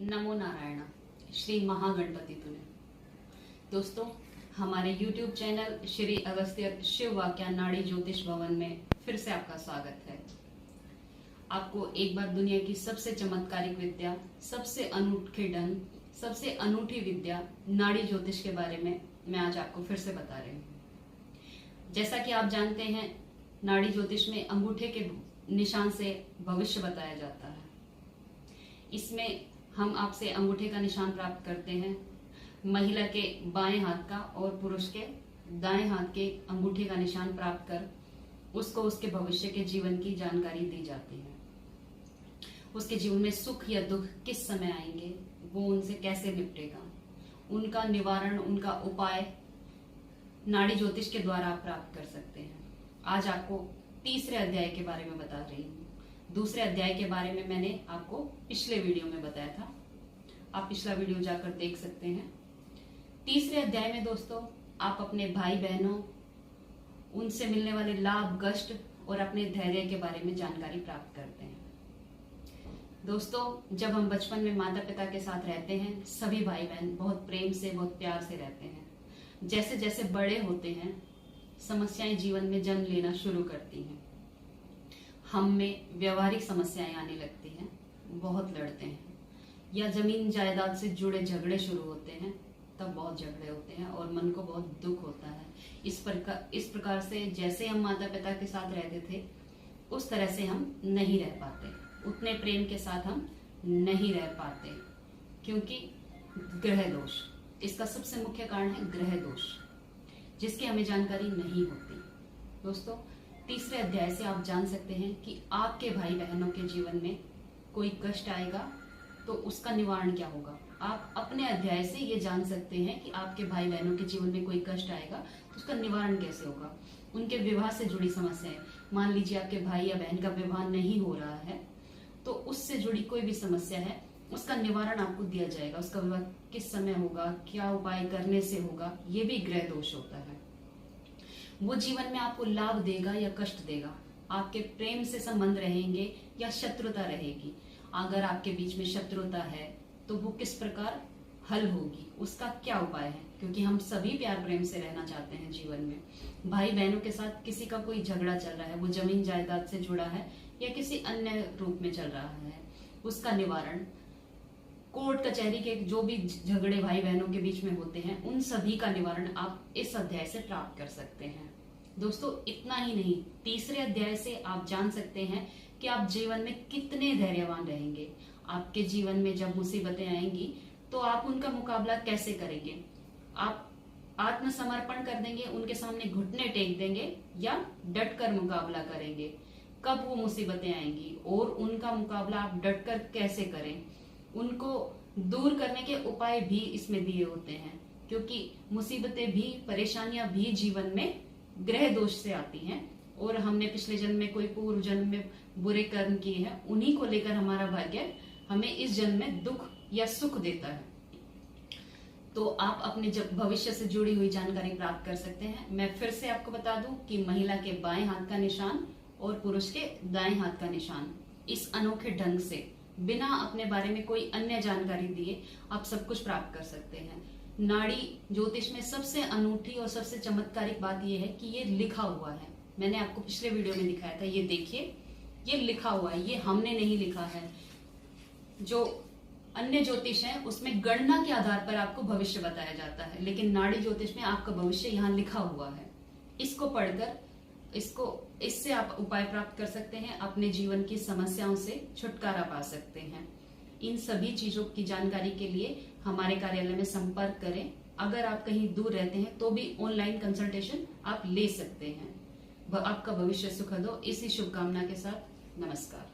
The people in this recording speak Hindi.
नमो नारायण। श्री महागणपति तुने। दोस्तों, हमारे YouTube चैनल श्री अगस्त्य शिव वाक्या नाड़ी ज्योतिष भवन में फिर से आपका स्वागत है। आपको एक बार दुनिया की सबसे चमत्कारिक विद्या, सबसे अनूठे ढंग, सबसे अनूठी विद्या नाड़ी ज्योतिष के बारे में मैं आज आपको फिर से बता रही हूँ। जैसा कि आप जानते हैं, नाड़ी ज्योतिष में अंगूठे के निशान से भविष्य बताया जाता है। इसमें हम आपसे अंगूठे का निशान प्राप्त करते हैं, महिला के बाएं हाथ का और पुरुष के दाएं हाथ के अंगूठे का निशान प्राप्त कर उसको उसके भविष्य के जीवन की जानकारी दी जाती है। उसके जीवन में सुख या दुख किस समय आएंगे, वो उनसे कैसे निपटेगा, उनका निवारण, उनका उपाय नाड़ी ज्योतिष के द्वारा आप प्राप्त कर सकते हैं। आज आपको तीसरे अध्याय के बारे में बता रही हूँ। दूसरे अध्याय के बारे में मैंने आपको पिछले वीडियो में बताया था, आप पिछला वीडियो जाकर देख सकते हैं। तीसरे अध्याय में दोस्तों, आप अपने भाई बहनों, उनसे मिलने वाले लाभ, कष्ट और अपने धैर्य के बारे में जानकारी प्राप्त करते हैं। दोस्तों, जब हम बचपन में माता पिता के साथ रहते हैं, सभी भाई बहन बहुत प्रेम से, बहुत प्यार से रहते हैं। जैसे जैसे बड़े होते हैं, समस्याएं जीवन में जन्म लेना शुरू करती हैं। हम में व्यवहारिक समस्याएं आने लगती हैं, बहुत लड़ते हैं, या जमीन जायदाद से जुड़े झगड़े शुरू होते हैं, तब बहुत झगड़े होते हैं और मन को बहुत दुख होता है। इस प्रकार से जैसे हम माता पिता के साथ रहते थे, उस तरह से हम नहीं रह पाते, उतने प्रेम के साथ हम नहीं रह पाते, क्योंकि ग्रह दोष, इसका सबसे मुख्य कारण है ग्रह दोष, जिसकी हमें जानकारी नहीं होती। दोस्तों, तीसरे अध्याय से आप जान सकते हैं कि आपके भाई बहनों के जीवन में कोई कष्ट आएगा तो उसका निवारण क्या होगा। आप अपने अध्याय से ये जान सकते हैं कि आपके भाई बहनों के जीवन में कोई कष्ट आएगा तो उसका निवारण कैसे होगा। उनके विवाह से जुड़ी समस्याएं, मान लीजिए आपके भाई या बहन का विवाह नहीं हो रहा है, तो उससे जुड़ी कोई भी समस्या है, उसका निवारण आपको दिया जाएगा। उसका विवाह किस समय होगा, क्या उपाय करने से होगा, ये भी ग्रह दोष होता है। वो जीवन में आपको लाभ देगा या कष्ट देगा, आपके प्रेम से संबंध रहेंगे या शत्रुता रहेगी। अगर आपके बीच में शत्रुता है तो वो किस प्रकार हल होगी, उसका क्या उपाय है, क्योंकि हम सभी प्यार प्रेम से रहना चाहते हैं जीवन में। भाई बहनों के साथ किसी का कोई झगड़ा चल रहा है, वो जमीन जायदाद से जुड़ा है या किसी अन्य रूप में चल रहा है, उसका निवारण, कोर्ट कचहरी के जो भी झगड़े भाई बहनों के बीच में होते हैं, उन सभी का निवारण आप इस अध्याय से प्राप्त कर सकते हैं। दोस्तों, इतना ही नहीं, तीसरे अध्याय से आप जान सकते हैं कि आप जीवन में कितने धैर्यवान रहेंगे। आपके जीवन में जब मुसीबतें आएंगी तो आप उनका मुकाबला कैसे करेंगे। आप आत्मसमर्पण कर देंगे, उनके सामने घुटने टेक देंगे, या डटकर मुकाबला करेंगे। कब वो मुसीबतें आएंगी और उनका मुकाबला आप डटकर कैसे करें, उनको दूर करने के उपाय भी इसमें दिए होते हैं, क्योंकि मुसीबतें भी, परेशानियां भी जीवन में ग्रह दोष से आती हैं, और हमने पिछले जन्म में कोई पूर्व जन्म में बुरे कर्म किए हैं, उन्हीं को लेकर हमारा भाग्य हमें इस जन्म में दुख या सुख देता है। तो आप अपने भविष्य से जुड़ी हुई जानकारी प्राप्त कर सकते हैं। मैं फिर से आपको बता दूं कि महिला के बाएं हाथ का निशान और पुरुष के दाएं हाथ का निशान, इस अनोखे ढंग से बिना अपने बारे में कोई अन्य जानकारी दिए आप सब कुछ प्राप्त कर सकते हैं। नाड़ी ज्योतिष में सबसे अनूठी और सबसे चमत्कारिक बात यह है कि ये लिखा हुआ है। मैंने आपको पिछले वीडियो में दिखाया था, ये देखिए, ये लिखा हुआ है, ये हमने नहीं लिखा है। जो अन्य ज्योतिष है उसमें गणना के आधार पर आपको भविष्य बताया जाता है, लेकिन नाड़ी ज्योतिष में आपका भविष्य यहाँ लिखा हुआ है। इसको पढ़कर इससे आप उपाय प्राप्त कर सकते हैं, अपने जीवन की समस्याओं से छुटकारा पा सकते हैं। इन सभी चीजों की जानकारी के लिए हमारे कार्यालय में संपर्क करें। अगर आप कहीं दूर रहते हैं तो भी ऑनलाइन कंसल्टेशन आप ले सकते हैं। आपका भविष्य सुखद हो, इसी शुभकामना के साथ नमस्कार।